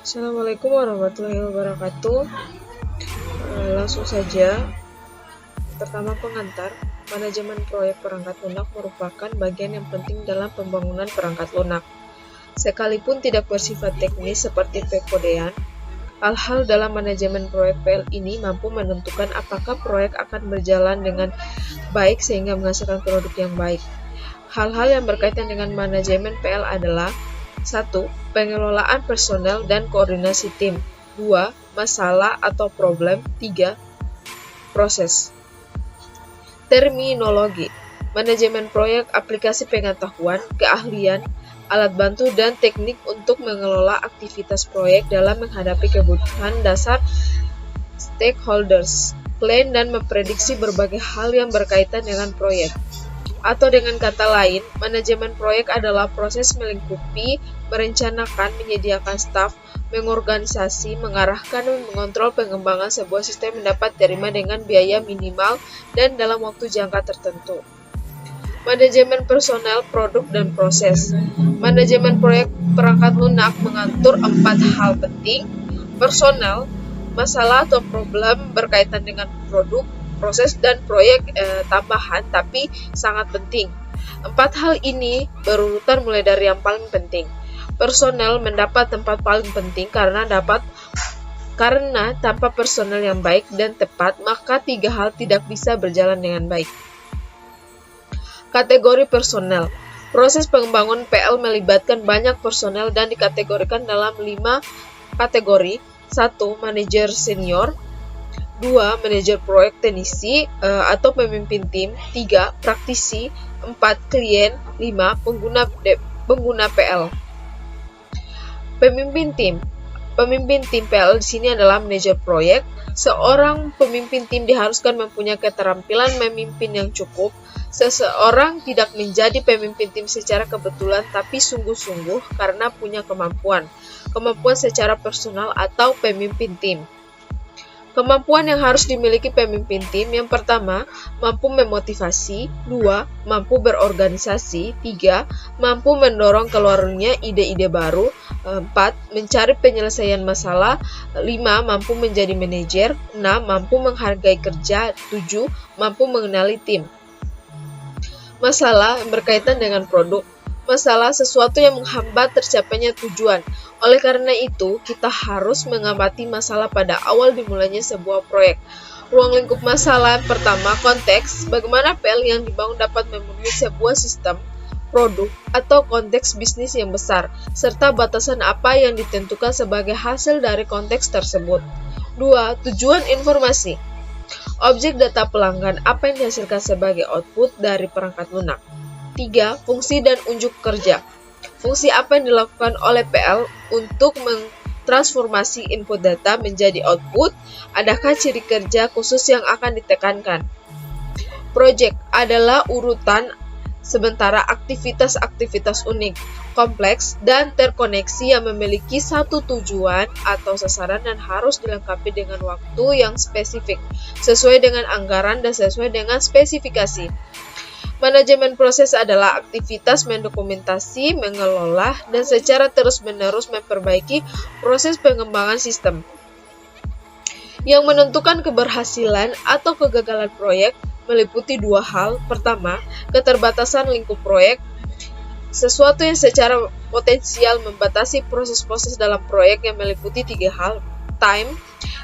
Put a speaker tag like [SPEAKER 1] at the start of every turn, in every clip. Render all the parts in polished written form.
[SPEAKER 1] Assalamualaikum warahmatullahi wabarakatuh. Langsung saja. Pertama, pengantar. Manajemen proyek perangkat lunak merupakan bagian yang penting dalam pembangunan perangkat lunak. Sekalipun tidak bersifat teknis seperti pekodean, hal-hal dalam manajemen proyek PL ini mampu menentukan apakah proyek akan berjalan dengan baik sehingga menghasilkan produk yang baik. Hal-hal yang berkaitan dengan manajemen PL adalah 1. Pengelolaan personel dan koordinasi tim. 2. Masalah atau problem. 3. Proses. Terminologi. Manajemen proyek, aplikasi pengetahuan, keahlian, alat bantu, dan teknik untuk mengelola aktivitas proyek dalam menghadapi kebutuhan dasar stakeholders, plan, dan memprediksi berbagai hal yang berkaitan dengan proyek. Atau dengan kata lain, manajemen proyek adalah proses melingkupi, merencanakan, menyediakan staf, mengorganisasi, mengarahkan, dan mengontrol pengembangan sebuah sistem yang dapat diterima dengan biaya minimal dan dalam waktu jangka tertentu. Manajemen personel, produk, dan proses. Manajemen proyek perangkat lunak mengatur 4 hal penting: personel, masalah atau problem berkaitan dengan produk, proses, dan proyek tambahan tapi sangat penting. 4 hal ini berurutan mulai dari yang paling penting. Personel mendapat tempat paling penting karena tanpa personel yang baik dan tepat, maka 3 hal tidak bisa berjalan dengan baik. Kategori personel. Proses pengembangan PL melibatkan banyak personel dan dikategorikan dalam 5 kategori. 1. Manajer senior. 2. Manajer proyek teknisi atau pemimpin tim. 3. Praktisi. 4. Klien. 5. Pengguna PL. Pemimpin tim. Pemimpin tim PL di sini adalah manajer proyek. Seorang pemimpin tim diharuskan mempunyai keterampilan memimpin yang cukup. Seseorang tidak menjadi pemimpin tim secara kebetulan tapi sungguh-sungguh karena punya kemampuan secara personal atau pemimpin tim. Kemampuan yang harus dimiliki pemimpin tim: yang pertama, mampu memotivasi. 2. Mampu berorganisasi. 3. Mampu mendorong keluarnya ide-ide baru. 4. Mencari penyelesaian masalah. 5. Mampu menjadi manajer. 6. Mampu menghargai kerja. 7. Mampu mengenali tim. Masalah yang berkaitan dengan produk. Masalah sesuatu yang menghambat tercapainya tujuan. Oleh karena itu, kita harus mengamati masalah pada awal dimulainya sebuah proyek. Ruang lingkup masalah yang pertama, konteks. Bagaimana PL yang dibangun dapat memenuhi sebuah sistem, produk, atau konteks bisnis yang besar, serta batasan apa yang ditentukan sebagai hasil dari konteks tersebut. 2. Tujuan informasi. Objek data pelanggan, apa yang dihasilkan sebagai output dari perangkat lunak. 3. Fungsi dan unjuk kerja. Fungsi apa yang dilakukan oleh PL untuk mentransformasi input data menjadi output? Adakah ciri kerja khusus yang akan ditekankan? Project adalah urutan sementara aktivitas-aktivitas unik, kompleks, dan terkoneksi yang memiliki satu tujuan atau sasaran dan harus dilengkapi dengan waktu yang spesifik, sesuai dengan anggaran dan sesuai dengan spesifikasi. Manajemen proses adalah aktivitas mendokumentasi, mengelola, dan secara terus-menerus memperbaiki proses pengembangan sistem. Yang menentukan keberhasilan atau kegagalan proyek meliputi 2 hal. Pertama, keterbatasan lingkup proyek. Sesuatu yang secara potensial membatasi proses-proses dalam proyek yang meliputi 3 hal. Time,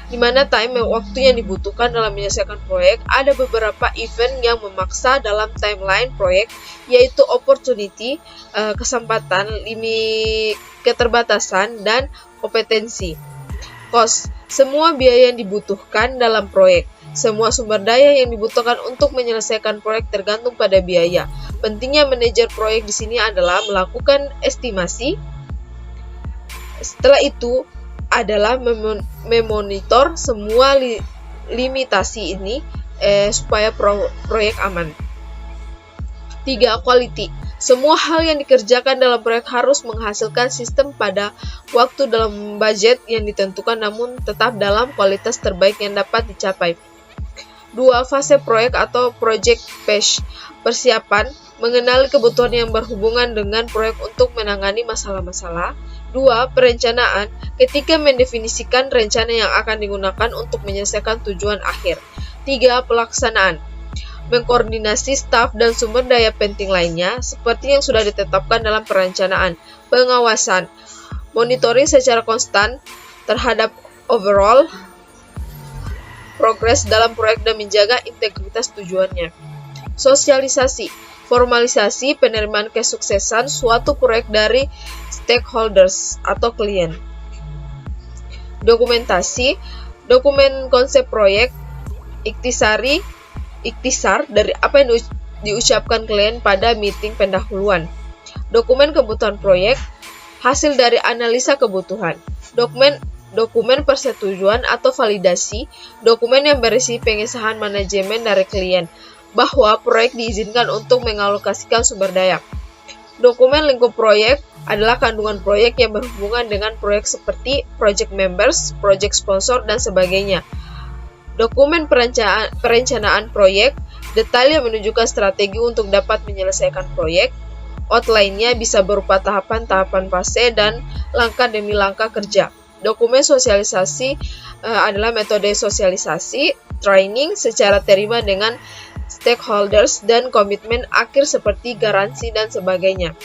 [SPEAKER 1] di mana waktu yang dibutuhkan dalam menyelesaikan proyek. Ada beberapa event yang memaksa dalam timeline proyek, yaitu opportunity, kesempatan, limit, keterbatasan, dan kompetensi. Cost, semua biaya yang dibutuhkan dalam proyek. Semua sumber daya yang dibutuhkan untuk menyelesaikan proyek tergantung pada biaya. Pentingnya manajer proyek di sini adalah melakukan estimasi. Setelah itu adalah memonitor semua limitasi ini supaya proyek aman. 3. Quality. Semua hal yang dikerjakan dalam proyek harus menghasilkan sistem pada waktu dalam budget yang ditentukan namun tetap dalam kualitas terbaik yang dapat dicapai. 2. Fase proyek atau project phase, persiapan, mengenali kebutuhan yang berhubungan dengan proyek untuk menangani masalah-masalah. 2. Perencanaan, ketika mendefinisikan rencana yang akan digunakan untuk menyelesaikan tujuan akhir. 3. Pelaksanaan, mengkoordinasi staf dan sumber daya penting lainnya seperti yang sudah ditetapkan dalam perencanaan. Pengawasan, monitoring secara konstan terhadap overall progres dalam proyek dan menjaga integritas tujuannya. Sosialisasi, formalisasi penerimaan kesuksesan suatu proyek dari stakeholders atau klien. Dokumentasi, dokumen konsep proyek, ikhtisar dari apa yang diucapkan klien pada meeting pendahuluan. Dokumen kebutuhan proyek, hasil dari analisa kebutuhan. Dokumen persetujuan atau validasi, dokumen yang berisi pengesahan manajemen dari klien bahwa proyek diizinkan untuk mengalokasikan sumber daya. Dokumen lingkup proyek adalah kandungan proyek yang berhubungan dengan proyek seperti project members, project sponsor, dan sebagainya. Dokumen perencanaan proyek, detail yang menunjukkan strategi untuk dapat menyelesaikan proyek. Outline-nya bisa berupa tahapan-tahapan fase dan langkah demi langkah kerja. Dokumen sosialisasi adalah metode sosialisasi, training secara terima dengan stakeholders, dan komitmen akhir seperti garansi dan sebagainya.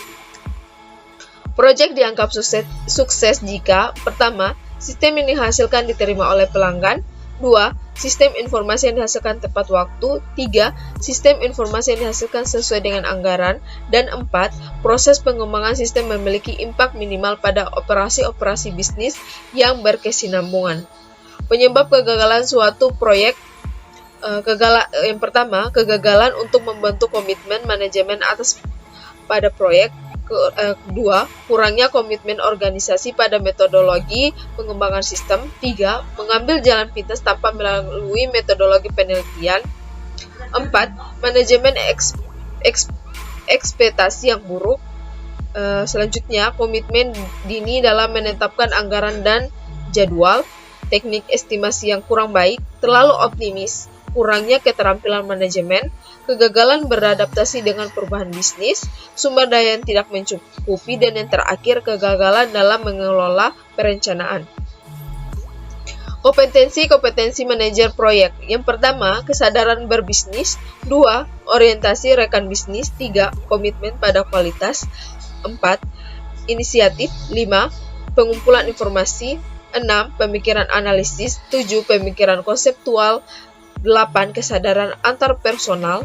[SPEAKER 1] Proyek dianggap sukses jika: pertama, sistem yang dihasilkan diterima oleh pelanggan. 2. Sistem informasi yang dihasilkan tepat waktu. 3. Sistem informasi yang dihasilkan sesuai dengan anggaran. Dan 4. Proses pengembangan sistem memiliki impak minimal pada operasi-operasi bisnis yang berkesinambungan. Penyebab kegagalan suatu proyek. Yang pertama, kegagalan untuk membentuk komitmen manajemen atas pada proyek. Kedua, kurangnya komitmen organisasi pada metodologi pengembangan sistem. 3. Mengambil jalan pintas tanpa melalui metodologi penelitian. 4. Manajemen ekspektasi yang buruk. Selanjutnya, komitmen dini dalam menetapkan anggaran dan jadwal. Teknik estimasi yang kurang baik, terlalu optimis, kurangnya keterampilan manajemen, kegagalan beradaptasi dengan perubahan bisnis, sumber daya yang tidak mencukupi, dan yang terakhir, kegagalan dalam mengelola perencanaan. Kompetensi manajer proyek. Yang pertama, kesadaran berbisnis. 2. Orientasi rekan bisnis. 3. Komitmen pada kualitas. 4. Inisiatif. 5. Pengumpulan informasi. 6. Pemikiran analisis. 7. Pemikiran konseptual. 8. Kesadaran antarpersonal.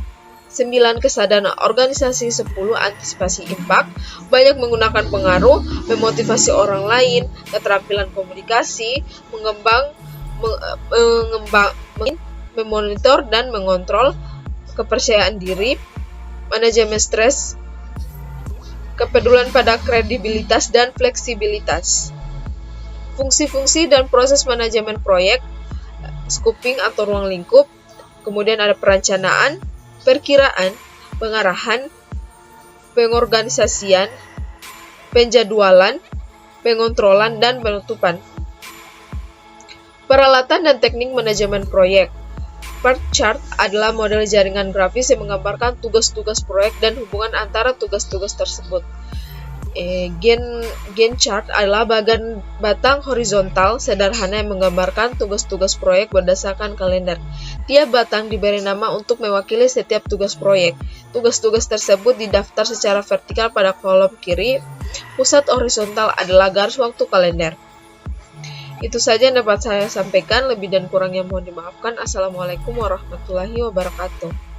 [SPEAKER 1] 9. Kesadaran organisasi. 10. Antisipasi impak. Banyak menggunakan pengaruh, memotivasi orang lain, keterampilan komunikasi, memonitor dan mengontrol, kepercayaan diri, manajemen stres, kepedulian pada kredibilitas dan fleksibilitas. Fungsi-fungsi dan proses manajemen proyek, scoping atau ruang lingkup, kemudian ada perencanaan, perkiraan, pengarahan, pengorganisasian, penjadwalan, pengontrolan, dan penutupan. Peralatan dan teknik manajemen proyek. Part chart adalah model jaringan grafis yang menggambarkan tugas-tugas proyek dan hubungan antara tugas-tugas tersebut. Gantt chart adalah batang horizontal sederhana yang menggambarkan tugas-tugas proyek berdasarkan kalender. Tiap batang diberi nama untuk mewakili setiap tugas proyek. Tugas-tugas tersebut didaftar secara vertikal pada kolom kiri. Pusat horizontal adalah garis waktu kalender. Itu saja yang dapat saya sampaikan. Lebih dan kurangnya mohon dimaafkan. Assalamualaikum warahmatullahi wabarakatuh.